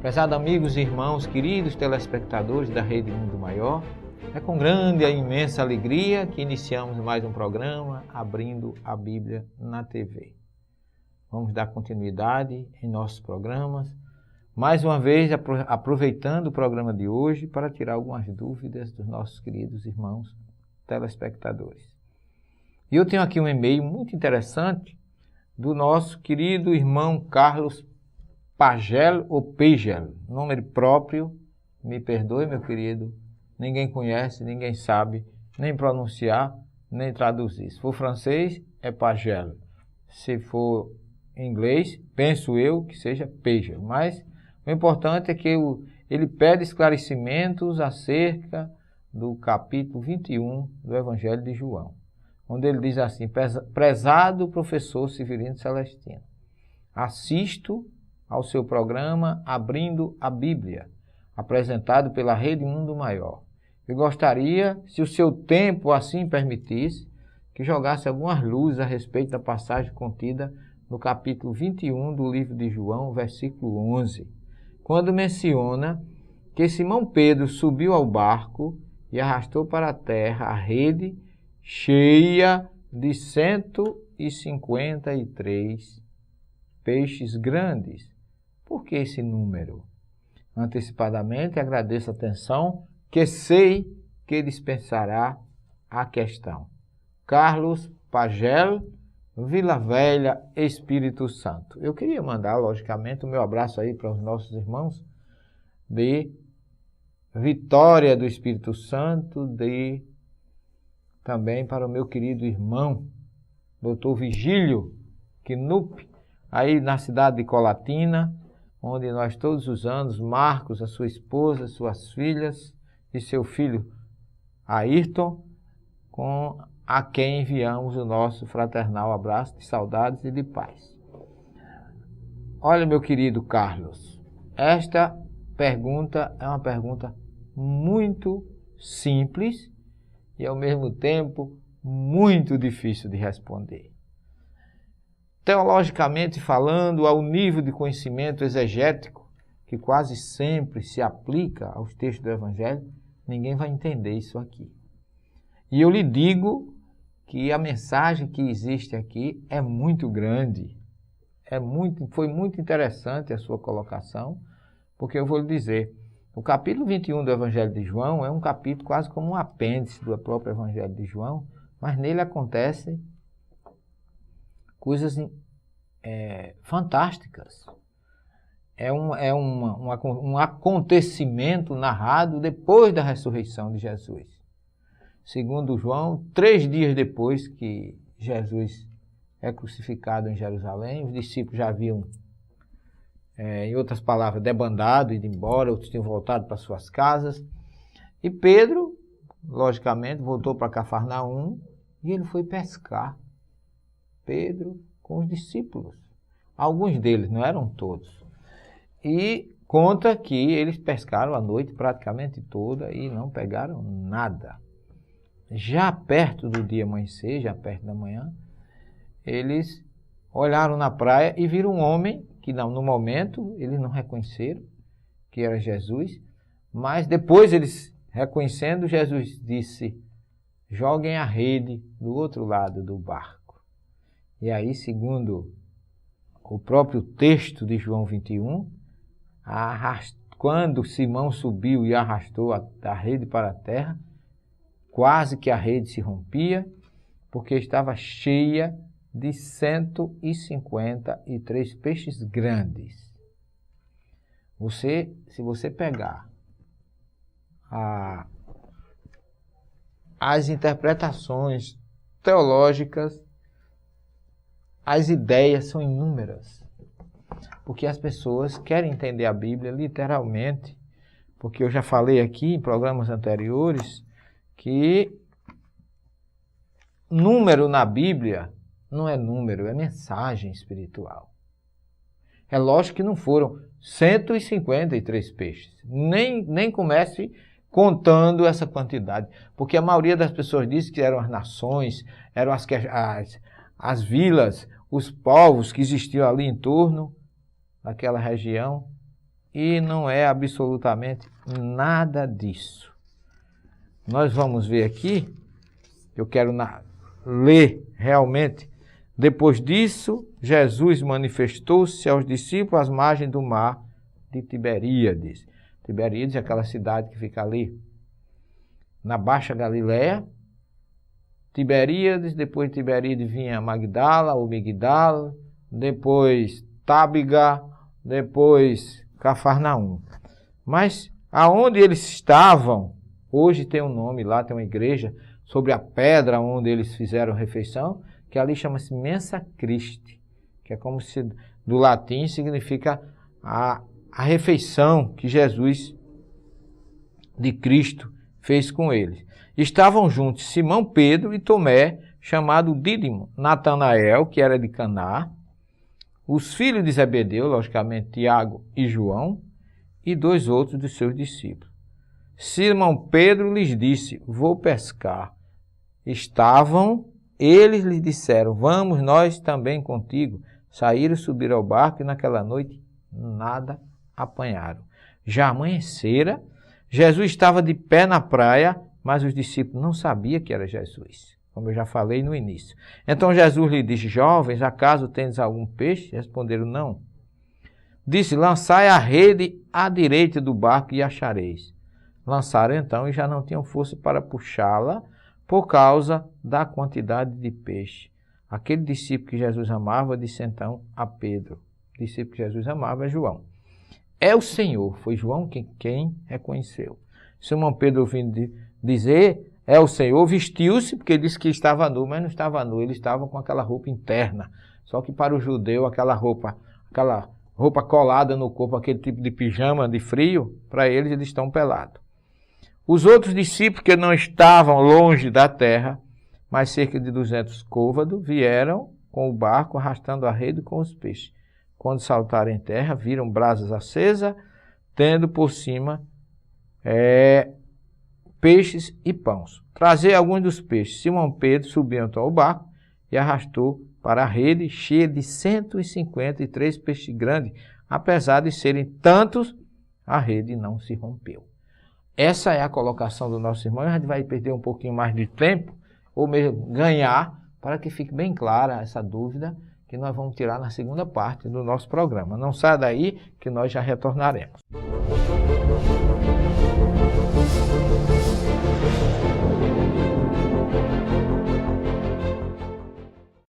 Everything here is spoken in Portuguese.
Prezados amigos e irmãos, queridos telespectadores da Rede Mundo Maior, é com grande e imensa alegria que iniciamos mais um programa Abrindo a Bíblia na TV. Vamos dar continuidade em nossos programas, mais uma vez aproveitando o programa de hoje para tirar algumas dúvidas dos nossos queridos irmãos telespectadores. E eu tenho aqui um e-mail muito interessante do nosso querido irmão Carlos Pagel ou Pagel, nome próprio, me perdoe meu querido, ninguém conhece, ninguém sabe nem pronunciar, nem traduzir. Se for francês, é Pagel. Se for inglês, penso eu que seja Pagel. Mas o importante é que ele pede esclarecimentos acerca do capítulo 21 do Evangelho de João, onde ele diz assim: prezado professor Severino Celestino, assisto ao seu programa Abrindo a Bíblia, apresentado pela Rede Mundo Maior. Eu gostaria, se o seu tempo assim permitisse, que jogasse algumas luzes a respeito da passagem contida no capítulo 21 do livro de João, versículo 11, quando menciona que Simão Pedro subiu ao barco e arrastou para a terra a rede cheia de 153 peixes grandes. Por que esse número? Antecipadamente agradeço a atenção, que sei que dispensará a questão. Carlos Pagel, Vila Velha, Espírito Santo. Eu queria mandar, logicamente, o meu abraço aí para os nossos irmãos de Vitória do Espírito Santo, também para o meu querido irmão, Dr. Vigílio Knupp, aí na cidade de Colatina, onde nós todos os anos, Marcos, a sua esposa, suas filhas e seu filho Ayrton, a quem enviamos o nosso fraternal abraço de saudades e de paz. Olha, meu querido Carlos, esta pergunta é uma pergunta muito simples e, ao mesmo tempo, muito difícil de responder. Teologicamente falando, ao nível de conhecimento exegético, que quase sempre se aplica aos textos do Evangelho, ninguém vai entender isso aqui. E eu lhe digo que a mensagem que existe aqui é muito grande. Foi muito interessante a sua colocação, porque eu vou lhe dizer, o capítulo 21 do Evangelho de João é um capítulo quase como um apêndice do próprio Evangelho de João, mas nele acontecem coisas fantásticas. É um acontecimento narrado depois da ressurreição de Jesus. Segundo João, 3 dias depois que Jesus é crucificado em Jerusalém, os discípulos já haviam, em outras palavras, debandado, ido embora, outros tinham voltado para suas casas. E Pedro, logicamente, voltou para Cafarnaum e ele foi pescar. Pedro com os discípulos. Alguns deles, não eram todos. E conta que eles pescaram a noite praticamente toda e não pegaram nada. Já perto do dia amanhecer, já perto da manhã, eles olharam na praia e viram um homem que no momento eles não reconheceram que era Jesus, mas depois eles reconhecendo, Jesus disse: joguem a rede do outro lado do barco. E aí, segundo o próprio texto de João 21, quando Simão subiu e arrastou a rede para a terra, quase que a rede se rompia, porque estava cheia de 153 peixes grandes. Se você pegar as interpretações teológicas, as ideias são inúmeras, porque as pessoas querem entender a Bíblia literalmente, porque eu já falei aqui em programas anteriores que número na Bíblia não é número, é mensagem espiritual. É lógico que não foram 153 peixes, nem comece contando essa quantidade, porque a maioria das pessoas diz que eram as nações, eram as vilas, os povos que existiam ali em torno daquela região, e não é absolutamente nada disso. Nós vamos ver aqui, eu quero ler realmente. Depois disso, Jesus manifestou-se aos discípulos às margens do mar de Tiberíades. Tiberíades é aquela cidade que fica ali na Baixa Galileia. Tiberíades, depois de Tiberíades vinha Magdala ou Migdala, depois Tábiga, depois Cafarnaum. Mas aonde eles estavam, hoje tem um nome lá, tem uma igreja sobre a pedra onde eles fizeram refeição, que ali chama-se Mensa Christi, que é como se do latim significa a refeição que Jesus de Cristo fez com eles. Estavam juntos Simão Pedro e Tomé, chamado Dídimo, Natanael, que era de Caná, os filhos de Zebedeu, logicamente Tiago e João, e 2 outros dos seus discípulos. Simão Pedro lhes disse: vou pescar. Eles lhe disseram: vamos nós também contigo. Saíram, subiram ao barco e naquela noite nada apanharam. Já amanhecera, Jesus estava de pé na praia, mas os discípulos não sabiam que era Jesus, como eu já falei no início. Então Jesus lhe disse: jovens, acaso tendes algum peixe? Responderam: não. Disse: lançai a rede à direita do barco e achareis. Lançaram então e já não tinham força para puxá-la por causa da quantidade de peixe. Aquele discípulo que Jesus amava disse então a Pedro, o discípulo que Jesus amava é João: é o Senhor. Foi João quem reconheceu. Simão Pedro, ouvindo dizer é o Senhor, vestiu-se, porque disse que estava nu, mas não estava nu, ele estava com aquela roupa interna. Só que para o judeu, aquela roupa colada no corpo, aquele tipo de pijama de frio, para eles estão pelados. Os outros discípulos que não estavam longe da terra, mas cerca de 200 côvados, vieram com o barco arrastando a rede com os peixes. Quando saltaram em terra, viram brasas acesas, tendo por cima peixes e pães. Trazei alguns dos peixes. Simão Pedro subiu então ao barco e arrastou para a rede cheia de 153 peixes grandes. Apesar de serem tantos, a rede não se rompeu. Essa é a colocação do nosso irmão. A gente vai perder um pouquinho mais de tempo, ou mesmo ganhar, para que fique bem clara essa dúvida que nós vamos tirar na segunda parte do nosso programa. Não saia daí que nós já retornaremos.